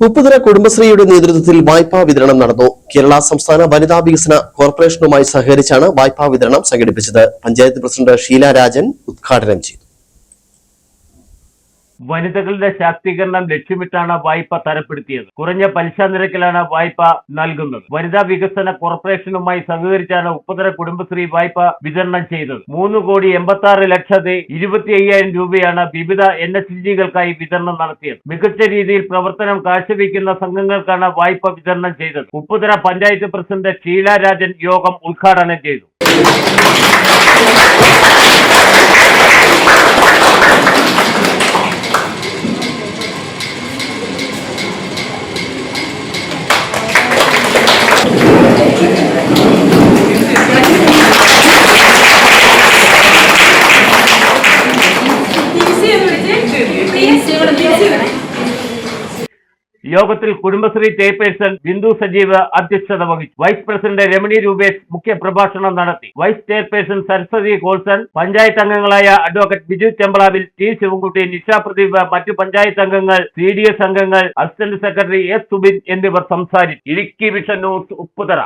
ഉപ്പുതറ കുടുംബശ്രീയുടെ നേതൃത്വത്തിൽ വായ്പാ വിതരണം നടന്നു. കേരള സംസ്ഥാന വനിതാ വികസന കോർപ്പറേഷനുമായി സഹകരിച്ചാണ് വായ്പാ വിതരണം സംഘടിപ്പിച്ചത്. പഞ്ചായത്ത് പ്രസിഡന്റ് ഷീല രാജൻ ഉദ്ഘാടനം ചെയ്തു. വനിതകളുടെ ശാക്തീകരണം ലക്ഷ്യമിട്ടാണ് വായ്പ തരപ്പെടുത്തിയത്. കുറഞ്ഞ പലിശ നിരക്കിലാണ് വായ്പ നൽകുന്നത്. വനിതാ വികസന കോർപ്പറേഷനുമായി സഹകരിച്ചാണ് ഉപ്പുതറ കുടുംബശ്രീ വായ്പ വിതരണം ചെയ്തത്. 3,86,25,000 രൂപയാണ് വിവിധ NSG-കൾക്കായി വിതരണം നടത്തിയത്. മികച്ച രീതിയിൽ പ്രവർത്തനം കാഴ്ചവെക്കുന്ന സംഘങ്ങൾക്കാണ് വായ്പ വിതരണം ചെയ്തത്. ഉപ്പുതറ പഞ്ചായത്ത് പ്രസിഡന്റ് ഷീല രാജൻ യോഗം ഉദ്ഘാടനം ചെയ്തു. യോഗത്തിൽ കുടുംബശ്രീ ചെയർപേഴ്സൺ ബിന്ദു സജീവ് അധ്യക്ഷത വഹിച്ചു. വൈസ് പ്രസിഡന്റ് രമണി രൂപേഷ് മുഖ്യ പ്രഭാഷണം നടത്തി. Vice chairperson Saraswathi Colson, panchayat അംഗങ്ങളായ അഡ്വക്കേറ്റ് ബിജു ചെമ്പളാവിൽ, ടി ശിവൻകുട്ടി, നിഷ പ്രദീപ്, മറ്റു പഞ്ചായത്ത് അംഗങ്ങൾ, CDS അംഗങ്ങൾ, അസിസ്റ്റന്റ് സെക്രട്ടറി S സുബിൻ എന്നിവർ സംസാരിച്ചു. Idukki vision news, Upputhara.